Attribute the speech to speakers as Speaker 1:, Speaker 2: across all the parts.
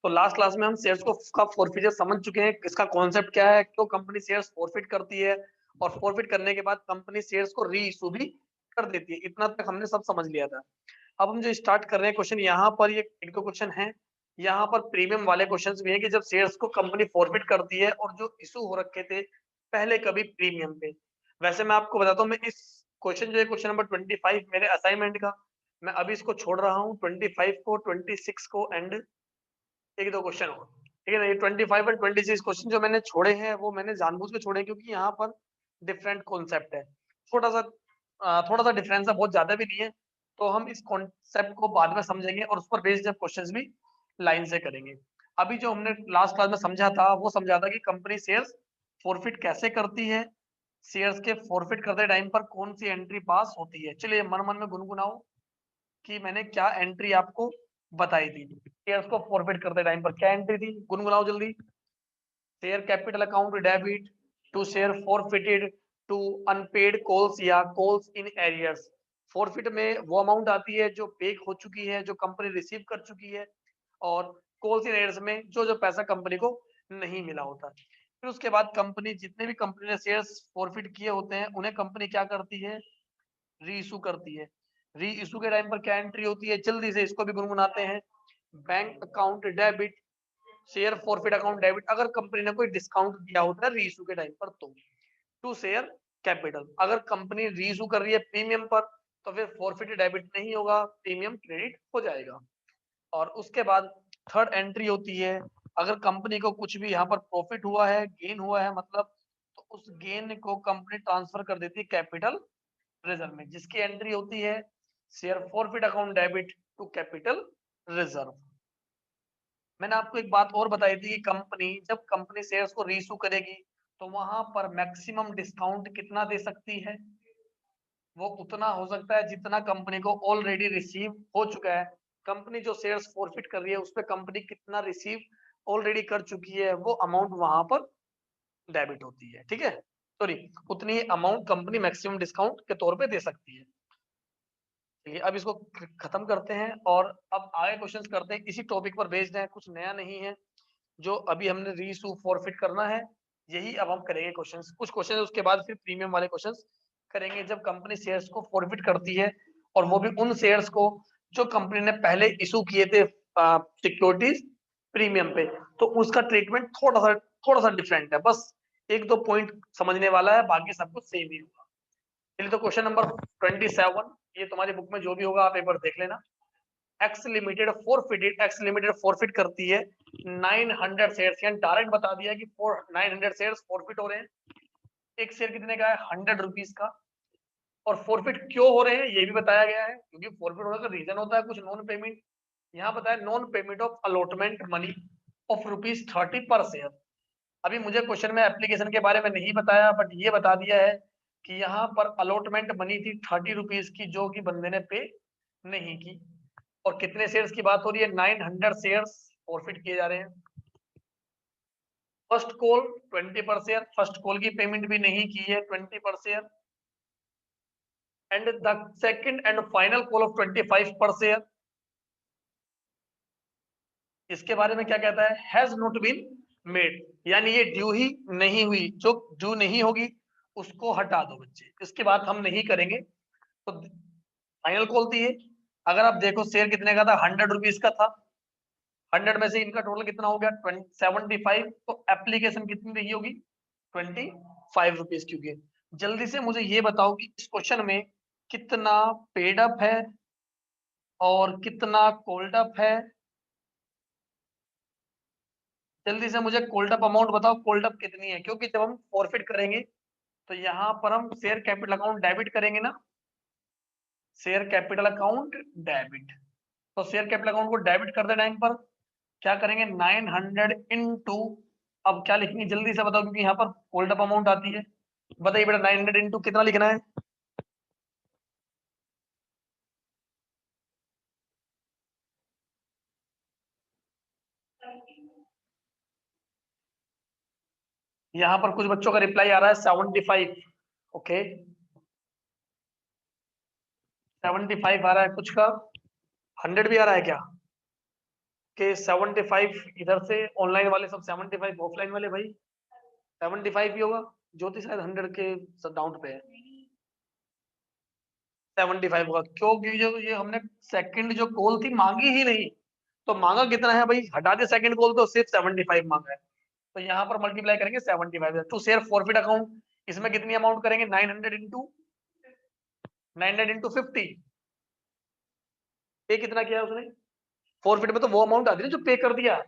Speaker 1: तो last class में हम शेयर्स को का फॉरफिटर समझ चुके हैं, इसका कॉन्सेप्ट क्या है, क्यों कंपनी शेयर्स फॉरफिट करती है और फॉरफिट करने के बाद कंपनी शेयर्स को री इशू भी कर देती है। इतना तक हमने सब समझ लिया था। अब हम जो स्टार्ट कर रहे हैं क्वेश्चन, यहाँ पर ये एक दो क्वेश्चन है, यहाँ पर प्रीमियम वाले क्वेश्चंस भी है कि जब शेयर्स को कंपनी फॉरफिट करती है और जो इशू हो रखे थे पहले कभी प्रीमियम पे। वैसे मैं आपको बताता हूँ, मैं इस क्वेश्चन जो है क्वेश्चन नंबर 25 मेरे असाइनमेंट का, मैं अभी इसको छोड़ रहा हूँ 25 को, 26 को एंड एक दो क्वेश्चन और, ठीक है ना। ये 25 और 26 क्वेश्चन जो मैंने छोड़े हैं वो मैंने जानबूझ के छोड़े क्योंकि यहाँ पर डिफरेंट कॉन्सेप्ट है, थोड़ा सा डिफरेंस है, बहुत ज्यादा भी नहीं है। तो हम इस कॉन्सेप्ट को बाद में समझेंगे और उस पर बेस्ड जब क्वेश्चंस भी लाइन से करेंगे। अभी जो हमने लास्ट क्लास में समझा था वो समझा था कि कंपनी शेयर्स फॉरफिट कैसे करती है, शेयर्स के फॉरफिट करते टाइम पर कौन सी एंट्री पास होती है। चलिए मन मन में गुनगुनाओ कि मैंने क्या एंट्री आपको बताई थी। शेयर्स को फॉरफिट करते टाइम पर क्या एंट्री थी, गुनगुनाओ जल्दी। Share capital account debit to share forfeited to unpaid calls या कॉल्स इन एरियर्स। फॉरफिट में वो अमाउंट आती है जो पे हो चुकी है, जो कंपनी रिसीव कर चुकी है, और कॉल्स इन एरियर्स में जो जो पैसा कंपनी को नहीं मिला होता। फिर उसके बाद कंपनी, जितने भी कंपनी ने शेयर्स फॉरफिट किए होते हैं उन्हें कंपनी क्या करती है, री इशू करती है। री इशू के टाइम पर क्या एंट्री होती है, जल्दी से इसको भी गुनगुनाते हैं। Bank account debit, share forfeit account debit, अगर कंपनी ने कोई डिस्काउंट दिया होता है री इशू के टाइम पर तो। टू शेयर कैपिटल, अगर कंपनी री इशू कर रही है प्रीमियम पर तो फिर फॉरफिट डेबिट नहीं होगा, प्रीमियम क्रेडिट हो जाएगा। और उसके बाद थर्ड एंट्री होती है, अगर कंपनी को कुछ भी यहाँ पर प्रॉफिट हुआ है, गेन हुआ है मतलब, तो उस गेन को कंपनी ट्रांसफर कर देती है कैपिटल रिजर्व में, जिसकी एंट्री होती है share forfeit account debit to capital reserve. मैंने आपको एक बात और बताई थी कि कंपनी, जब कंपनी शेयर्स को रीइशू करेगी तो वहां पर मैक्सिमम डिस्काउंट कितना दे सकती है, वो उतना हो सकता है जितना कंपनी को ऑलरेडी रिसीव हो चुका है। कंपनी जो शेयर्स फॉरफिट कर रही है उस पर कंपनी कितना रिसीव ऑलरेडी कर चुकी है, वो अमाउंट वहां पर डेबिट होती है, ठीक है। सॉरी, उतनी अमाउंट कंपनी मैक्सिमम डिस्काउंट के तौर पे दे सकती है। चलिए अब इसको खत्म करते हैं और अब आगे क्वेश्चंस करते हैं, इसी टॉपिक पर बेस्ड है, कुछ नया नहीं है। जो अभी हमने रीइशू फॉरफिट करना है यही अब हम करेंगे क्वेश्चंस, कुछ क्वेश्चन उसके बाद फिर प्रीमियम वाले क्वेश्चंस करेंगे। जब कंपनी शेयर्स को फॉरफिट करती है और वो भी उन शेयर्स को जो कंपनी ने पहले इशू किए थे सिक्योरिटीज प्रीमियम पे, तो उसका ट्रीटमेंट थोड़ा सा डिफरेंट है। बस एक दो पॉइंट समझने वाला है, बाकी सब कुछ सेम ही होगा। चलिए तो क्वेश्चन नंबर 27, ये तुम्हारी बुक में जो भी होगा आप एक बार देख लेना। एक्स लिमिटेड फॉरफिट करती है 900 शेयर्स, यानी डायरेक्ट बता दिया कि 900 शेयर्स फॉरफिट हो रहे हैं। एक शेयर कितने का है, 100 रुपीज का। और फॉरफिट क्यों हो रहे हैं ये भी बताया गया है, क्योंकि फॉरफिट होने का रीजन होता है कुछ नॉन पेमेंट। यहाँ बताया non payment of allotment money of ₹30 पर शेयर। अभी मुझे क्वेश्चन में एप्लीकेशन के बारे में नहीं बताया, बट ये बता दिया है कि यहाँ पर अलॉटमेंट मनी थी ₹30 की, जो कि बंदे ने पे नहीं की। और कितने शेयर्स की बात हो रही है, 900 शेयर्स फॉरफिट किए जा रहे हैं। फर्स्ट कॉल 20 पर शेयर, फर्स्ट कॉल की पेमेंट भी नहीं की है 20 पर share. And the second and final call of 25 पर शेयर, इसके बारे में क्या कहता है, हैज नॉट बीन मेड, यानी ये ड्यू ही नहीं हुई, जो ड्यू नहीं होगी उसको हटा दो बच्चे, इसकी बात हम नहीं करेंगे। तो फाइनल कॉल थी ये। अगर आप देखो शेयर कितने का था, 100 रुपीज का था। 100 में से इनका टोटल कितना हो गया, 75, तो एप्लीकेशन कितनी रही होगी, 25 रुपीज। क्योंकि जल्दी से मुझे ये बताओ कि इस क्वेश्चन में कितना पेड अप है और कितना कोल्ड अप है। जल्दी से मुझे कोल्ड अप अमाउंट बताओ, कोल्ड अप कितनी है, क्योंकि जब हम फॉरफिट करेंगे तो यहाँ पर हम शेयर कैपिटल अकाउंट डेबिट करेंगे ना, शेयर कैपिटल अकाउंट डेबिट। तो शेयर कैपिटल अकाउंट को डेबिट करते टाइम पर क्या करेंगे, 900 इंटू, अब क्या लिखेंगे जल्दी से बताओ, क्योंकि यहाँ पर कोल्ड अप अमाउंट आती है। बताइए बेटा, 900 इंटू कितना लिखना है, यहाँ पर कुछ बच्चों का रिप्लाई आ रहा है 75। ओके 75 आ रहा है, कुछ का 100 भी आ रहा है क्या, कि 75 इधर से ऑनलाइन वाले सब 75 ऑफलाइन वाले भाई 75 ही होगा। ज्योति शायद 100 के डाउट पे है 75 होगा, क्योंकि जो ये हमने सेकंड जो कॉल थी मांगी ही नहीं, तो मांगा कितना है भाई, हटा दे सेकंड कॉल तो सिर्फ 75 मांगा है। तो यहाँ पर मल्टीप्लाई करेंगे 75 टू शेयर फॉरफिट अकाउंट, इसमें कितनी अमाउंट करेंगे 900 इंटू 50। पे कितना किया है उसने, फॉरफिट में तो वो अमाउंट आती है जो पे कर दिया है,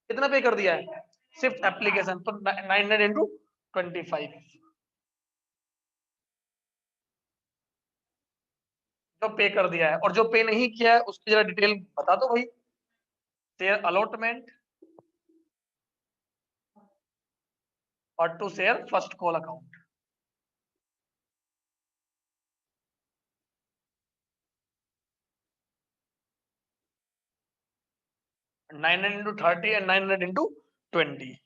Speaker 1: कितना पे कर दिया है सिर्फ एप्लीकेशन, तो 900 इंटू 25 जो पे कर दिया है। और जो पे नहीं किया है उसकी जरा डिटेल बता दो भाई। शेयर अलॉटमेंट और to share first call account. Nine hundred into 30 and 900 into 20।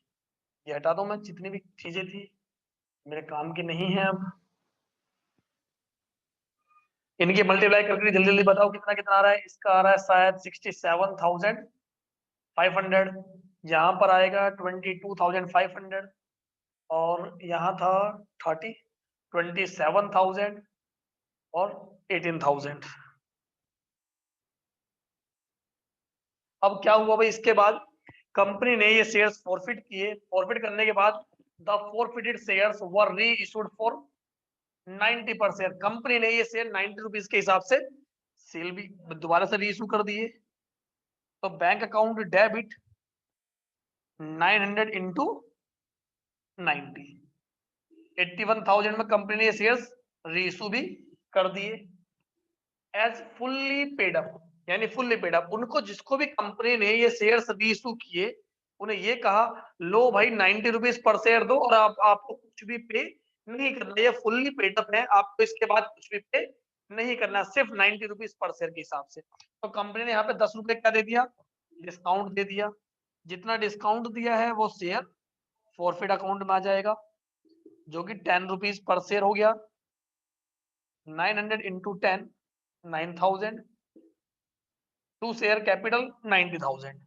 Speaker 1: ये हटा दो, मैं जितनी भी चीजें थी मेरे काम की नहीं है अब। इनकी मल्टीप्लाई करके जल्दी जल्दी बताओ कितना कितना आ रहा है। इसका आ रहा है शायद 67,500, यहाँ पर आएगा 22,500, और यहाँ था 30, 27,000 और 18,000। अब क्या हुआ भाई, इसके बाद कंपनी ने ये शेयर्स फॉरफिट किए, फॉरफिट करने के बाद the forfeited shares were reissued for 90 पर शेयर। कंपनी ने ये शेयर 90 रुपीज के हिसाब से सेल भी दोबारा से री इशू कर दिए। तो बैंक अकाउंट डेबिट 900 इंटू 90, 81,000 में कंपनी ने ये शेयर्स री इशू भी कर दिए एज फुल्ली पेड अप, यानी फुल्ली पेड अप। उनको जिसको भी कंपनी ने ये शेयर्स री इशू किए उन्हें ये कहा लो भाई 90 रुपीज पर शेयर दो और आपको कुछ भी पे नहीं करना, ये फुल्ली पेड अप है, आपको इसके बाद कुछ भी पे नहीं करना, सिर्फ 90 रुपीज पर शेयर के हिसाब से। तो कंपनी ने यहाँ पे 10 रुपए क्या दे दिया, डिस्काउंट दे दिया। जितना डिस्काउंट दिया है वो शेयर फॉरफिट अकाउंट में आ जाएगा, जो कि 10 रुपीज पर शेयर हो गया। 900 इंटू 10 9,000 टू शेयर कैपिटल 90,000।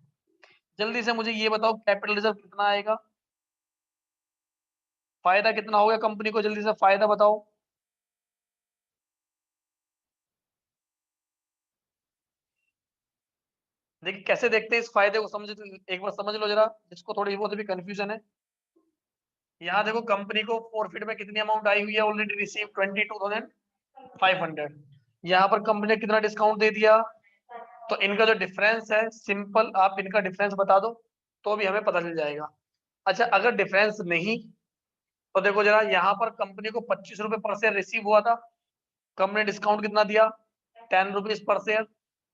Speaker 1: जल्दी से मुझे ये बताओ कैपिटल रिजर्व कितना आएगा, फायदा कितना होगा कंपनी को, जल्दी से फायदा बताओ। देखिए कैसे देखते हैं इस फायदे को, समझ एक बार समझ लो जरा, जिसको थोड़ी बहुत भी कंफ्यूजन है। यहाँ देखो कंपनी को फॉरफिट में कितनी अमाउंट आई हुई है, ऑलरेडी रिसीव 22,500। यहाँ पर कंपनी ने कितना डिस्काउंट दे दिया, तो इनका जो डिफरेंस है सिंपल आप इनका डिफरेंस बता दो तो भी हमें पता चल जाएगा। अच्छा अगर डिफरेंस नहीं, तो देखो जरा यहाँ पर कंपनी को 25 रुपए पर शेयर रिसीव हुआ था, कंपनी डिस्काउंट कितना दिया 10 रुपीज पर शेयर,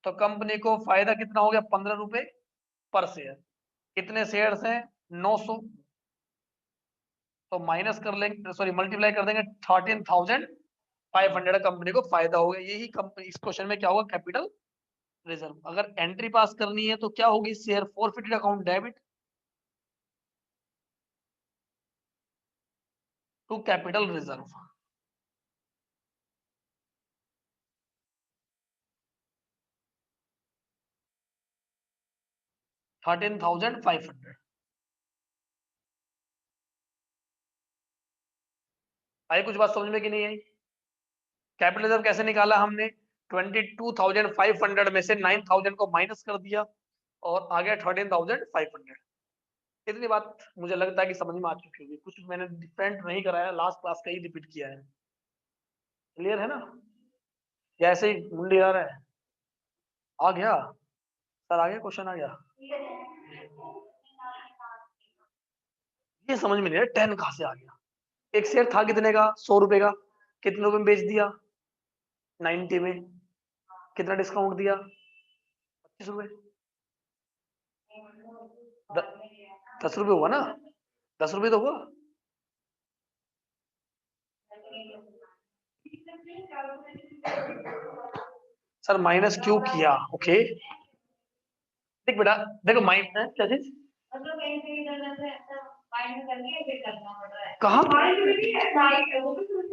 Speaker 1: तो कंपनी को फायदा कितना हो गया 15 रुपए पर शेयर। कितने शेयर्स हैं 900, तो माइनस कर लेंगे, सॉरी मल्टीप्लाई कर देंगे 13,500 कंपनी को फायदा हो गया। यही कंपनी इस क्वेश्चन में क्या होगा कैपिटल रिजर्व। अगर एंट्री पास करनी है तो क्या होगी, share forfeited account debit to capital reserve. $13,500। आई कुछ बात समझ में कि नहीं आई। कैपिटल रिजर्व कैसे निकाला हमने, 22,500 में से 9,000 को माइनस कर दिया और आ गया 13,500। इतनी बात मुझे लगता है कि समझ में आ चुकी होगी, कुछ मैंने डिफरेंट नहीं कराया, लास्ट क्लास का ही रिपीट किया है। क्लियर है ना, या ऐसे ही मुंडी आ रहा है। आ गया सर, आ गया क्वेश्चन आ गया। ये समझ में नहीं आया 10 कहां से आ गया। एक शेयर था कितने का, 100 रुपए का, कितने रुपए में बेच दिया 90 में, कितना डिस्काउंट दिया 25 रुपए, 10 रुपए हुआ ना, 10 रुपए तो हुआ। सर माइनस क्यों किया, ओके देख बेटा, देखो माइनस है क्या चीज, कहा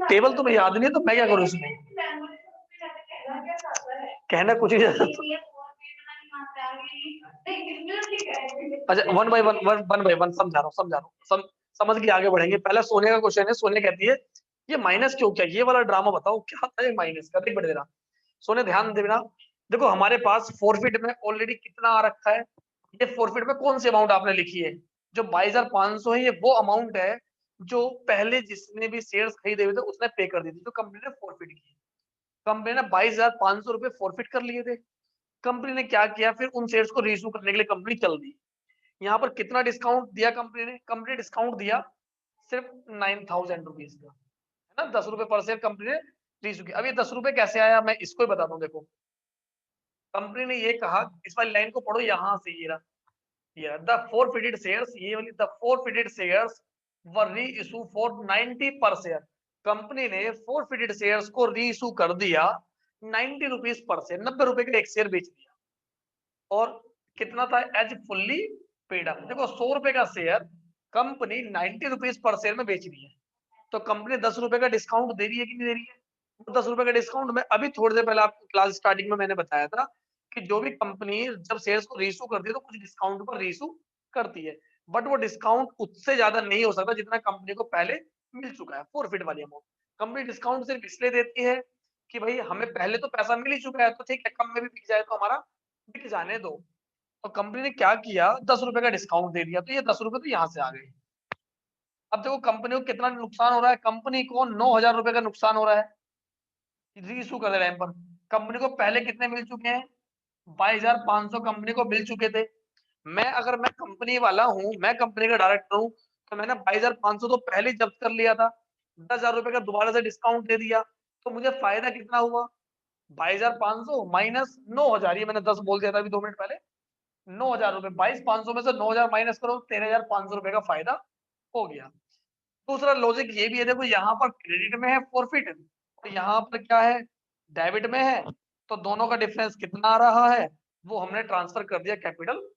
Speaker 1: टेबल तुम्हें याद नहीं है तो मैं क्या करूँ इसमें, कहना कुछ ही अच्छा, वन बाय वन समझा रहा हूँ, समझ के आगे बढ़ेंगे। पहले सोने का क्वेश्चन है। सोने कहती है ये माइनस क्यों किया, ये वाला ड्रामा बताओ क्या था ये माइनस का। देख बेटा सोने ध्यान देना, देखो हमारे पास फोरफिट में ऑलरेडी कितना आ रखा है। ये फोरफिट में कौन सी अमाउंट आपने लिखी है, जो 22,500 है, ये वो अमाउंट है जो पहले जिसने भी शेयर्स खरीदे हुए थे उसने पे कर दी थी, तो कंपनी ने फोरफिट की। कंपनी ने 22,500 रुपए फोरफिट कर लिए थे। कंपनी ने क्या किया, फिर उन शेयर्स को रीइश्यू करने के लिए कंपनी चल दी। यहाँ पर कितना डिस्काउंट दिया कंपनी ने, कंपनी डिस्काउंट दिया सिर्फ 9,000 रुपीज का, है ना, 10 रुपए पर शेयर कंपनी ने रीइश्यू किया। अब ये 10 रुपए कैसे आया, मैं इसको ही बताता हूँ। देखो कंपनी ने ये कहा, इस वाली लाइन को पढ़ो, यहाँ से ये रहा द फोरफिटेड शेयर्स, ये वाली the forfeited shares were reissue for 90 पर शेयर। कंपनी ने फोरफिटेड शेयर्स को रीइश्यू कर दिया 90 रुपीज पर शेयर, 90 रुपए का एक शेयर बेच दिया। और कितना था, एज फुल्ली पेड अप। देखो 100 रुपए का शेयर कंपनी 90 रुपीज पर शेयर में बेच रही है, तो कंपनी 10 रुपए का डिस्काउंट दे रही है कि नहीं दे रही है। 10 रुपए का डिस्काउंट में अभी थोड़ी देर पहले आपको क्लास स्टार्टिंग में मैंने बताया था कि जो भी कंपनी जब शेयर्स को रीइश्यू करती है तो कुछ डिस्काउंट पर रीइश्यू करती है, बट वो डिस्काउंट उससे ज्यादा नहीं हो सकता जितना कंपनी को पहले मिल चुका है फोरफिट वाली अमाउंट। कंपनी डिस्काउंट सिर्फ इसलिए देती है कि भाई हमें पहले तो पैसा मिल ही चुका है, तो ठीक है कम में भी बिक जाए तो हमारा बिक जाने दो। तो कंपनी ने क्या किया, 10 रुपए का डिस्काउंट दे दिया, तो ये 10 रुपए तो यहाँ से आ गए। अब देखो कंपनी को कितना नुकसान हो रहा है, कंपनी को 9,000 रुपए का नुकसान हो रहा है रीइश्यू कर दे टाइम पर। कंपनी को पहले कितने मिल चुके हैं, 22,500 कंपनी को मिल चुके थे। मैं कंपनी वाला हूँ, मैं कंपनी का डायरेक्टर हूँ, तो मैंने 22,500 तो पहले ही जब्त कर लिया था, 10,000 रुपए का दोबारा से डिस्काउंट दे दिया, तो मुझे फायदा कितना हुआ, 22,500 माइनस 9,000, ये मैंने 10 बोल दिया था अभी 2 मिनट पहले। 9,000 रुपए, 22,500 में से 9,000 माइनस करो, 13,500 रुपए का फायदा हो गया। दूसरा लॉजिक ये भी है, देखो यहाँ पर क्रेडिट में है फोरफिट, तो यहाँ पर क्या है, डेबिट में है, तो दोनों का डिफरेंस कितना आ रहा है, वो हमने ट्रांसफर कर दिया कैपिटल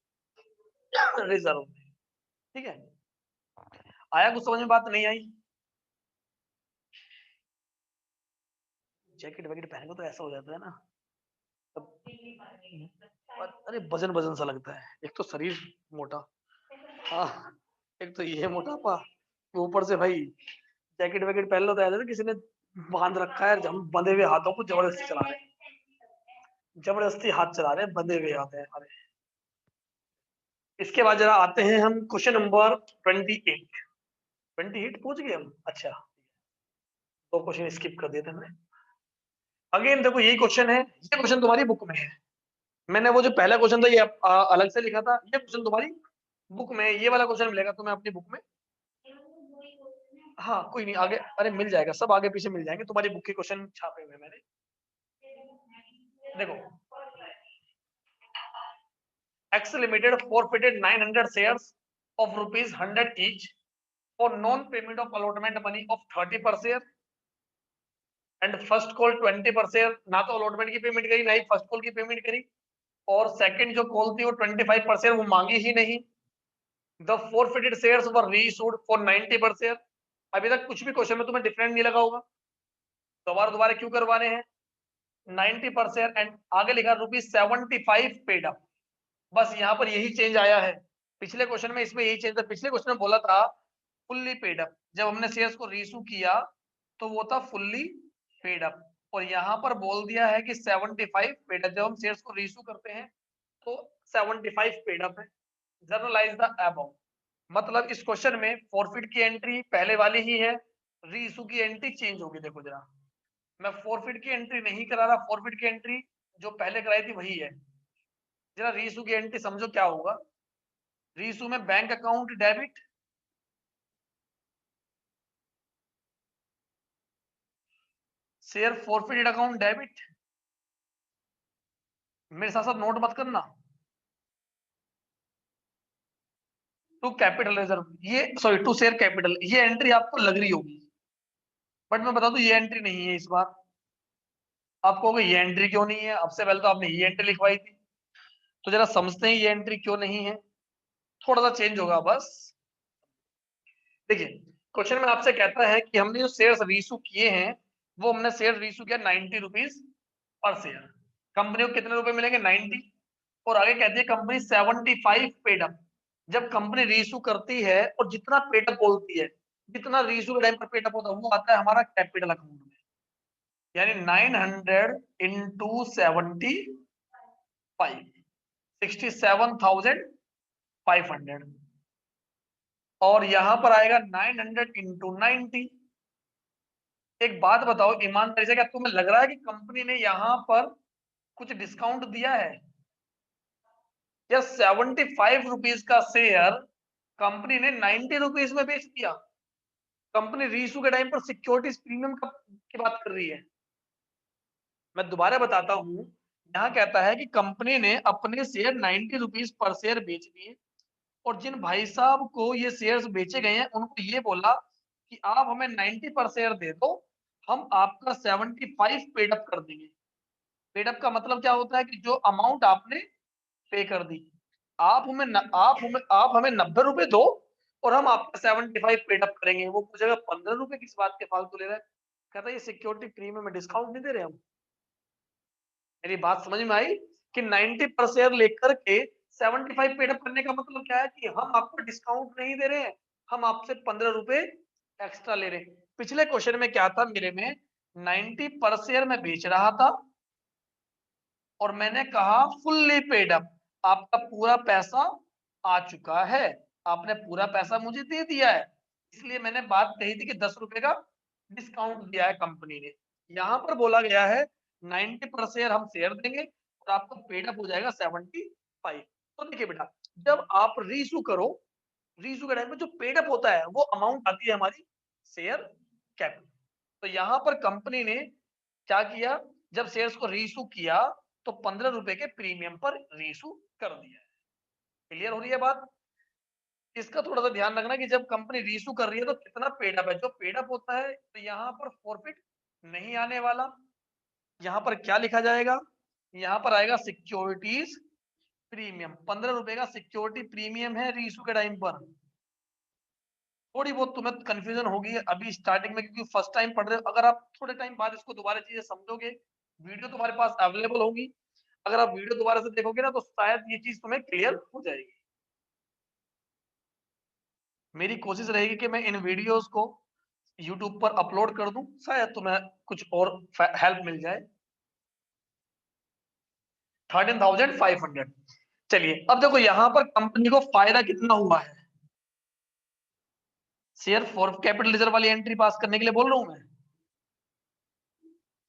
Speaker 1: रिजर्व में। ठीक है, आया कुछ समझ में, बात नहीं आई। जैकेट वैकेट पहने को तो ऐसा हो जाता है ना, अरे वजन वजन सा लगता है, एक तो शरीर मोटा, हाँ, एक तो ये मोटापा, ऊपर से भाई जैकेट वैकेट पहन लो तो ऐसा ना किसी ने बांध रखा है, हम बंधे हुए हाथों को जबरदस्ती चला रहे हैं, जबरदस्ती हाथ चला रहे हैं, बंधे हुए हाथ है हमारे। इसके बाद जरा आते हैं हम क्वेश्चन नंबर 28। 28 पूछ गए हम, अच्छा 2 क्वेश्चन स्किप कर दिए थे हमने। अगेन देखो यही क्वेश्चन है, ये क्वेश्चन तुम्हारी बुक में है। मैंने वो जो पहला क्वेश्चन था ये अलग से लिखा था, ये क्वेश्चन तुम्हारी बुक में, ये वाला क्वेश्चन मिलेगा तुम्हें अपनी बुक में। हाँ कोई नहीं, आगे अरे मिल जाएगा, सब आगे पीछे मिल जाएंगे, तुम्हारी बुक के क्वेश्चन छापे हुए मैंने। देखो X Limited forfeited 900 shares of ₹100 each for non-payment of allotment money of 30 per share and first call 20 per share। ना तो allotment की पेमेंट करी, ना ही फर्स्ट कॉल की पेमेंट करी, और सेकंड जो कॉल थी वो 25 पर शेयर वो मांगी ही नहीं। The forfeited shares were reissued for 90 पर शेयर। अभी तक कुछ भी क्वेश्चन में तुम्हें डिफरेंट नहीं लगा होगा, दोबारा दोबारा क्यों करवाने हैं, 90 पर शेयर एंड आगे लिखा ₹75 पेड अप। बस यहाँ पर यही चेंज आया है, पिछले क्वेश्चन में इसमें यही चेंज था। पिछले क्वेश्चन में बोला था फुल्ली पेड अप, जब हमने शेयर्स को रीइश्यू किया तो वो था फुल्ली पेड अप, और यहाँ पर बोल दिया है कि 75 पेड अप। जब हम शेयर्स को रीइश्यू करते हैं तो 75 पेड अप है। जर्नलाइज द अबव, मतलब इस क्वेश्चन में फॉरफिट की एंट्री पहले वाली ही है, रीइश्यू की एंट्री चेंज होगी। देखो जरा, मैं फॉरफिट की एंट्री नहीं करा रहा, फॉरफिट की एंट्री जो पहले कराई थी वही है। जरा रीइश्यू की एंट्री समझो क्या होगा। रीइश्यू में bank account debit, share forfeited account debit, मेरे साथ साथ नोट मत करना, टू कैपिटल रिजर्व, ये सॉरी टू शेयर कैपिटल, ये एंट्री आपको लग रही होगी, बट मैं बता दूं ये एंट्री नहीं है इस बार। आप कहोगे ये एंट्री क्यों नहीं है, अब से पहले तो आपने ये एंट्री लिखवाई थी। तो जरा समझते हैं ये एंट्री क्यों नहीं है, थोड़ा सा चेंज होगा बस। देखिए क्वेश्चन में आपसे कहता है कि हमने जो शेयर्स रीइश्यू किए हैं वो हमने शेयर रीइश्यू किया 90 रुपीज पर शेयर। कंपनी को कितने रुपए मिलेंगे, 90। और आगे कहती है कंपनी 75 पेड अप। जब कंपनी रीइशू करती है और जितना पेड अप बोलती है, जितना रीइशू के टाइम पर पेड अप होता है, वो आता है हमारा कैपिटल अकाउंट में। यानी 900 इंटू 75, 67,500। और यहां पर आएगा 900 इंटू 90। एक बात बताओ ईमानदारी से, क्या तुम्हें लग रहा है कि कंपनी ने यहां पर कुछ डिस्काउंट दिया है? या 75 रुपीज का शेयर कंपनी ने 90 रुपीज में बेच दिया? कंपनी रीइशू के टाइम पर सिक्योरिटीज प्रीमियम की बात कर रही है। मैं दोबारा बताता हूं, यहाँ कहता है कि कंपनी ने अपने शेयर 90 रुपीज पर शेयर बेच दिए, और जिन भाई साहब को ये शेयर्स बेचे गए हैं उनको ये बोला कि आप हमें 90 पर शेयर दे दो, हम आपका 75 पेड अप कर देंगे। पेड अप का मतलब क्या होता है कि जो अमाउंट आपने पे कर दी, आप हमें 90 रुपए दो और हम आपका 75 पेड अप करेंगे। वो पूछेगा 15 रुपए किस बात के फालतू ले रहे हैं? कहता है ये सिक्योरिटी प्रीमियम में डिस्काउंट नहीं दे रहे हम। मेरी बात समझ में आई कि 90 पर शेयर लेकर के 75 पेड अप करने का मतलब क्या है कि हम आपको डिस्काउंट नहीं दे रहे हैं, हम आपसे 15 रुपए एक्स्ट्रा ले रहे हैं। पिछले क्वेश्चन में क्या था मेरे में, 90 पर शेयर में बेच रहा था और मैंने कहा फुल्ली पेड अप, आपका पूरा पैसा आ चुका है, आपने पूरा पैसा मुझे दे दिया है, इसलिए मैंने बात कही थी कि 10 रुपए का डिस्काउंट दिया है कंपनी ने। यहां पर बोला गया है 90 पर शेयर हम शेयर देंगे और आपका पेड अप हो जाएगा 75। तो देखिए बेटा, जब आप रीइशू करो, रीइशू के टाइम में जो पेड अप होता है वो अमाउंट आती है हमारी शेयर कैपिटल। तो यहाँ पर कंपनी ने क्या किया, जब शेयर्स को रीइशू किया तो 15 रुपए के प्रीमियम पर रीइशू कर दिया। क्लियर हो रही है बात? इसका थोड़ा सा ध्यान रखना कि जब कंपनी रीइशू कर रही है तो कितना पेड अप है। जो पेड अप होता है तो यहाँ पर फॉरफिट नहीं आने वाला। यहाँ पर क्या लिखा जाएगा, यहाँ पर आएगा सिक्योरिटीज प्रीमियम। 15 रुपए का सिक्योरिटी प्रीमियम है रीइशू के टाइम पर। थोड़ी बहुत तुम्हें कंफ्यूजन होगी अभी स्टार्टिंग में, क्योंकि फर्स्ट टाइम पढ़ रहे हो। अगर आप थोड़े टाइम बाद इसको दोबारा चीजें समझोगे, वीडियो तुम्हारे पास अवेलेबल होगी, अगर आप वीडियो दोबारा से देखोगे ना तो शायद ये चीज तुम्हें क्लियर हो जाएगी। मेरी कोशिश रहेगी कि मैं इन वीडियोस को यूट्यूब पर अपलोड कर दूं, शायद तुम्हें कुछ और हेल्प मिल जाए। 13,500। चलिए अब देखो यहाँ पर कंपनी को फायदा कितना हुआ है। शेयर फॉर कैपिटल रिजर्व वाली एंट्री पास करने के लिए बोल रहा हूं मैं।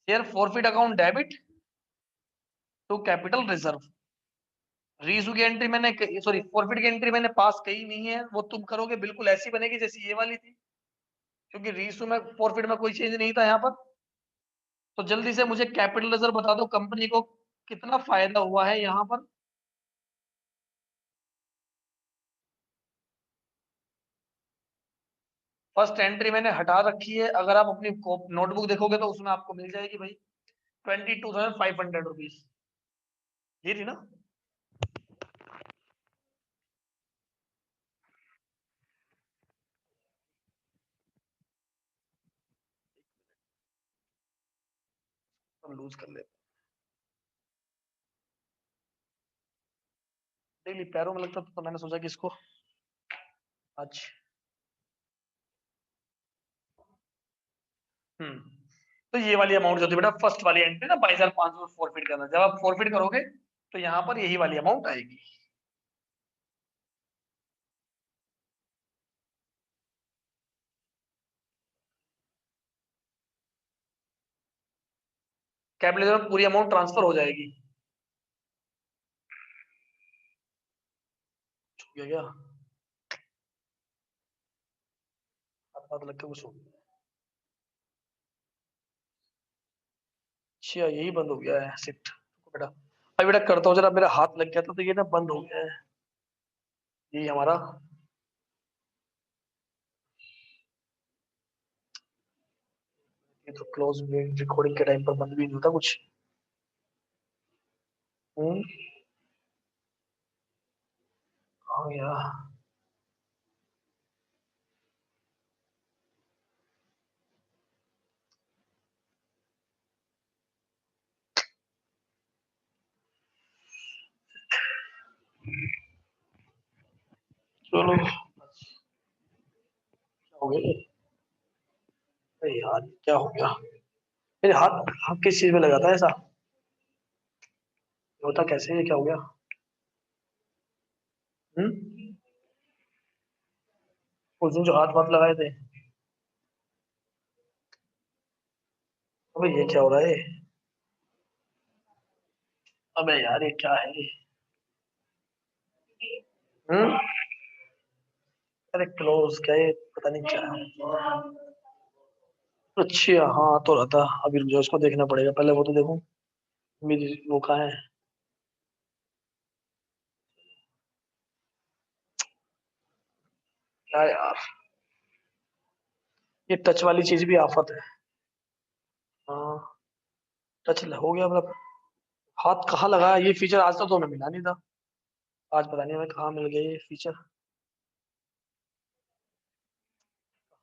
Speaker 1: Share forfeit account debit to capital reserve. Reissue की एंट्री मैंने, सॉरी फॉरफिट की एंट्री मैंने पास की नहीं है, वो तुम करोगे बिल्कुल ऐसी बनेगी जैसी ये वाली थी, क्योंकि रीइशू में फॉरफिट में कोई चेंज नहीं था यहाँ पर। तो जल्दी से मुझे कैपिटल रिजर्व बता दो, कंपनी को कितना फायदा हुआ है यहाँ पर। फर्स्ट एंट्री मैंने हटा रखी है, अगर आप अपनी नोटबुक देखोगे तो उसमें आपको मिल जाएगी भाई 22,500 रुपीज। ये थी ना? हम लूज कर लेते, डेली पैरों में लगता था तो मैंने सोचा कि इसको आज। तो ये वाली अमाउंट जो थी बेटा, फर्स्ट वाली एंट्री ना 22,500 फॉरफिट करना, जब आप फॉरफिट करोगे तो यहाँ पर यही वाली अमाउंट आएगी। कैपिटल में पूरी अमाउंट ट्रांसफर हो जाएगी। छूट गया क्या? हाथ लग के कुछ हो गया। अच्छा यही बंद हो गया है, शिट बेटा। अभी बेटा करता हूँ जरा, मेरा हाथ लग गया था तो ये ना बंद हो गया है। यही हमारा, ये तो क्लोज रिकॉर्डिंग के टाइम पर बंद भी नहीं होता कुछ। हम्म, कहाँ गया? चलो हो गया। अरे यार क्या हो गया, मेरे हाथ हाथ किस चीज में लगा था ऐसा, होता कैसे है, क्या हो गया? हम्म, उस दिन जो हाथ वाथ लगाए थे। अबे ये क्या हो रहा है? अबे यार ये क्या है? हम्म, अरे क्लोज क्या है, पता नहीं क्या है। अच्छा हाँ तो रहा था, अभी रुक जाओ उसको देखना पड़ेगा, पहले वो तो देखो मेरी वो कहाँ है। क्या यार, ये टच वाली चीज भी आफत है। हाँ, टच हो गया मतलब, हाथ कहाँ लगा ये फीचर आज तक तो हमें मिला नहीं था। आज पता नहीं हमें कहाँ मिल गया ये फीचर,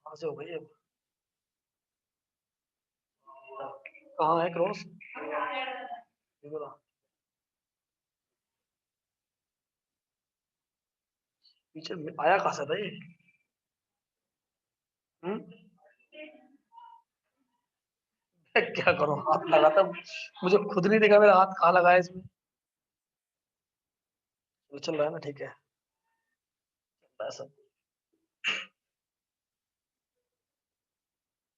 Speaker 1: कहाँ से हो गई ये? कहाँ है क्रॉस, ये बोला फीचर आया कहाँ से था ये? हम्म, क्या करो, हाथ लगा था, मुझे खुद नहीं दिखा मेरा हाथ कहाँ लगा है इसमें। चल रहा है ना, ठीक है, चल रहा है सब।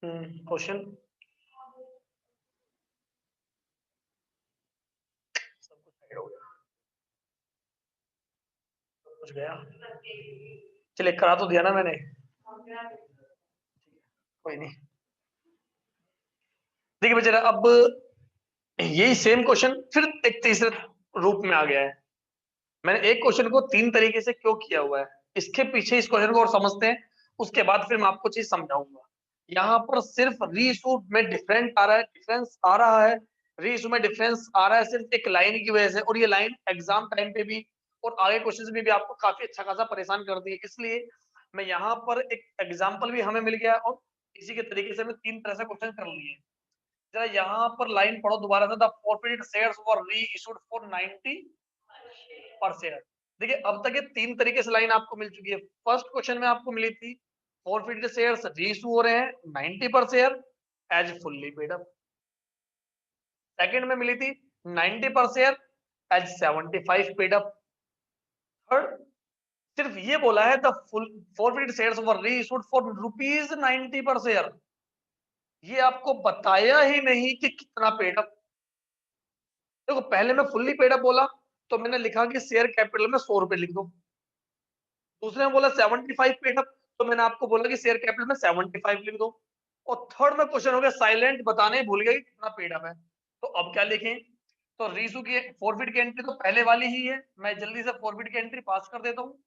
Speaker 1: क्वेश्चन, सब कुछ side हो गया, सब कुछ गया। चल एक करा तो दिया ना मैंने, कोई नहीं। देखिए बेचारा अब यही सेम क्वेश्चन फिर एक तीसरे रूप में आ गया है। मैंने एक क्वेश्चन को तीन तरीके से क्यों किया हुआ है, इसके पीछे इस क्वेश्चन को और समझते हैं, उसके बाद फिर मैं आपको चीज समझाऊंगा। यहाँ पर सिर्फ रीइशू में डिफरेंट आ रहा है, डिफरेंस आ रहा है, रीइशू में डिफरेंस आ रहा है सिर्फ एक लाइन की वजह से, और ये लाइन एग्जाम टाइम पे भी और आगे क्वेश्चन में भी आपको काफी अच्छा खासा परेशान करती है, इसलिए मैं यहाँ पर एक एग्जाम्पल भी हमें मिल गया और इसी के तरीके से मैं तीन तरह से क्वेश्चन कर लिए। जरा यहाँ पर लाइन पढ़ो दोबारा से, the forfeited shares were reissued for 90 पर शेयर। देखिए अब तक ये तीन तरीके से लाइन आपको मिल चुकी है। फर्स्ट क्वेश्चन में आपको मिली थी फॉरफिटेड शेयर्स री इशू हो रहे हैं 90 पर share as fully paid up. Second में मिली थी 90 पर share as 75 paid up. Third सिर्फ ये बोला है the full forfeited shares were reissued for rupees 90 पर शेयर, ये आपको बताया ही नहीं कि कितना पेड अप। देखो पहले मैं फुल्ली पेड अप बोला तो मैंने लिखा कि शेयर कैपिटल में 100 रुपए लिख दो, दूसरे में बोला 75 पेड अप तो मैंने आपको बोला कि शेयर कैपिटल में 75 लिख दो, और थर्ड में क्वेश्चन हो गया साइलेंट बताने ही भूल गए कि कितना पेड अप है, तो अब क्या लिखें? तो रीसू की फॉरवर्ड की एंट्री तो पहले वाली ही है, मैं जल्दी से फॉरवर्ड की एंट्री पास कर देता हूँ।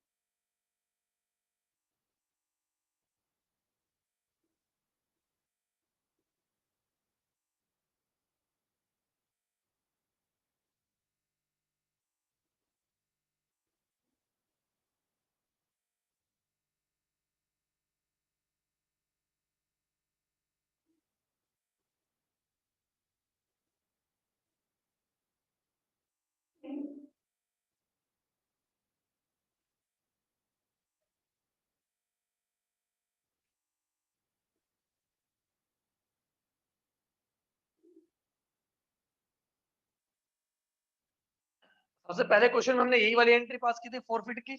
Speaker 1: सबसे पहले क्वेश्चन में हमने यही वाली एंट्री पास की थी फॉरफिट की,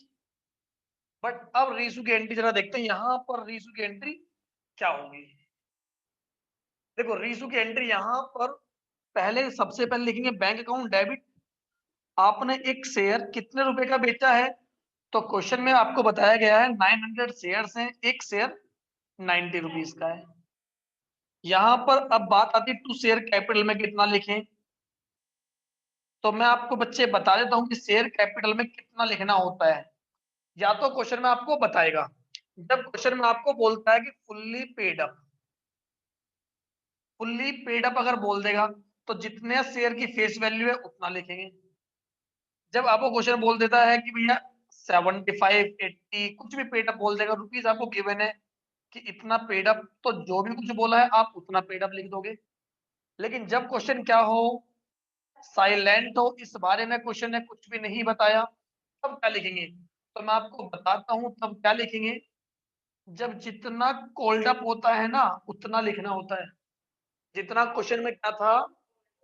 Speaker 1: बट अब रीसू की एंट्री जरा देखते हैं यहाँ पर रीसू की एंट्री क्या होगी। देखो रीसू की एंट्री यहाँ पर पहले सबसे पहले लिखेंगे बैंक अकाउंट डेबिट, आपने एक शेयर कितने रुपए का बेचा है, तो क्वेश्चन में आपको बताया गया है 900 शेयर्स हैं, एक शेयर 90 रुपीज का है। यहां पर अब बात आती है टू शेयर कैपिटल में कितना लिखें, तो मैं आपको बच्चे बता देता हूं कि शेयर कैपिटल में कितना लिखना होता है। या तो क्वेश्चन में आपको बताएगा, जब क्वेश्चन में आपको बोलता है कि फुल्ली पेड अप अगर बोल देगा तो जितने शेयर की फेस वैल्यू है उतना लिखेंगे। जब आपको क्वेश्चन बोल देता है कि भैया 75 80 कुछ भी पेड अप बोल देगा, रुपीज आपको गिवन है कि इतना पेड अप, तो जो भी कुछ बोला है आप उतना पेड अप लिख दोगे। लेकिन जब क्वेश्चन क्या हो, साइलेंट हो, इस बारे में क्वेश्चन ने कुछ भी नहीं बताया, तब क्या लिखेंगे, तो मैं आपको बताता हूं तब क्या लिखेंगे। जब जितना कोल्ड अप होता है ना उतना लिखना होता है। जितना क्वेश्चन में क्या था,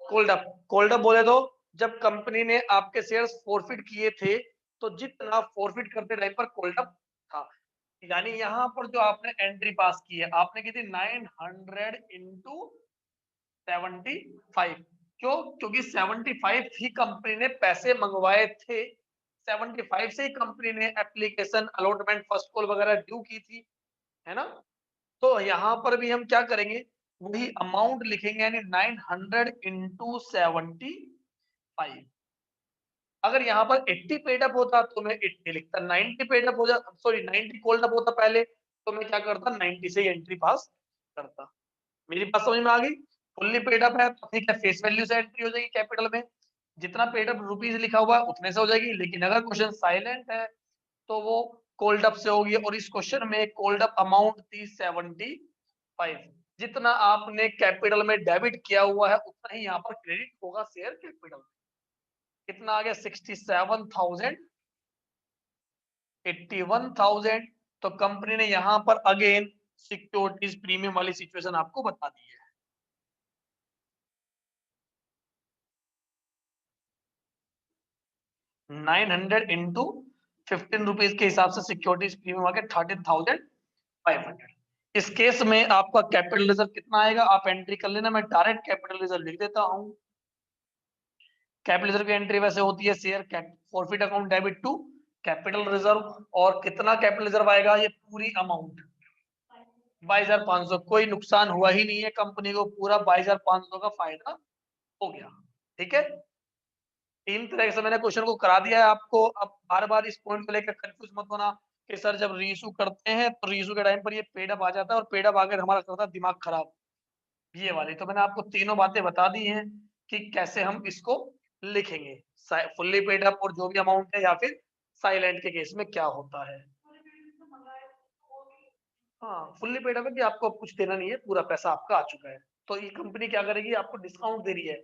Speaker 1: कोल्ड अप। कोल्ड अप बोले तो जब कंपनी ने आपके शेयर्स फॉरफिट किए थे तो जितना फॉरफिट करते टाइम पर कोल्ड अप था। यानी यहाँ पर जो आपने एंट्री पास की है आपने की थी 900 इंटू 75। क्यों? क्योंकि 75 ही कंपनी ने पैसे मंगवाए थे, 75 से ही कंपनी ने एप्लीकेशन अलॉटमेंट फर्स्ट कॉल वगैरह ड्यू की थी, है ना। तो यहाँ पर भी हम क्या करेंगे, वही अमाउंट लिखेंगे, यानी 900 इंटू 75। अगर यहाँ पर 80 पेड अप होता तो मैं 80 लिखता, 90 पेड अप हो जाता, सॉरी 90 कोल्ड अप होता पहले तो मैं क्या करता, 90 से एंट्री पास करता। मेरी बात समझ में आ गई। फुल्ली पेड अप है तो ठीक है, फेस वैल्यू से एंट्री हो जाएगी कैपिटल में, जितना पेड अप रुपीज लिखा हुआ है उतने से हो जाएगी। लेकिन अगर क्वेश्चन साइलेंट है तो वो कोल्ड अप से होगी, और इस क्वेश्चन में कोल्ड अप अमाउंट थी 75। जितना आपने कैपिटल में डेबिट किया हुआ है उतना ही यहाँ पर क्रेडिट होगा शेयर कैपिटल में। कितना आ गया, 67,000, 81,000। तो कंपनी ने यहाँ पर अगेन सिक्योरिटीज प्रीमियम वाली सिचुएशन आपको बता दी है। $900 इंटू 15 रुपीज के हिसाब से सिक्योरिटीज प्रीमियम आके 13,500। इस केस में आपका कैपिटल रिजर्व कितना आएगा आप एंट्री कर लेना, मैं डायरेक्ट कैपिटल रिजर्व लिख देता हूं। कैपिटल रिजर्व की एंट्री वैसे होती है share forfeit account debit to capital reserve, और कितना कैपिटल रिजर्व आएगा, ये पूरी अमाउंट 22,500। कोई नुकसान हुआ ही नहीं है कंपनी को, पूरा 22,500 का फायदा हो गया। ठीक है, तीन तरह से मैंने क्वेश्चन को करा दिया है आपको। अब बार बार इस पॉइंट को लेकर कंफ्यूज मत होना कि सर जब रीइशू करते हैं तो रीइशू के टाइम पर ये पेड अप आ जाता है और पेड अप आकर हमारा करता है दिमाग खराब, ये वाली। तो मैंने आपको तीनों बातें बता दी हैं कि कैसे हम इसको लिखेंगे, फुल्ली पेड अप और जो भी अमाउंट है, या फिर साइलेंट के केस में क्या होता है। हाँ, फुल्ली पेड अप है कि आपको अब कुछ देना नहीं है, पूरा पैसा आपका आ चुका है। तो ये कंपनी क्या करेगी, आपको डिस्काउंट दे रही है।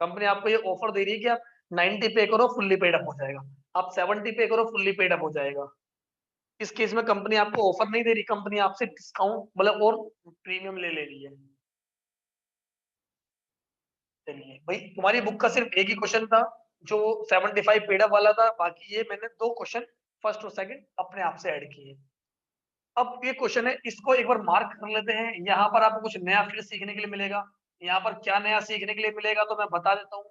Speaker 1: कंपनी आपको ये ऑफर दे रही है कि आप 90 पे करो फुल्ली पेड अप हो जाएगा, आप 70 पे करो फुल्ली पेड अप हो जाएगा। इस केस में कंपनी आपको ऑफर नहीं दे रही, कंपनी आपसे डिस्काउंट मतलब और प्रीमियम ले रही है। चलिए भाई, तुम्हारी बुक का सिर्फ एक ही क्वेश्चन था जो 75 पेड अप वाला था, बाकी ये मैंने दो क्वेश्चन फर्स्ट और सेकंड अपने आप से ऐड किए। अब ये क्वेश्चन है, इसको एक बार मार्क कर लेते हैं। यहाँ पर आपको कुछ नया फिर सीखने के लिए मिलेगा। यहाँ पर क्या नया सीखने के लिए मिलेगा तो मैं बता देता हूँ।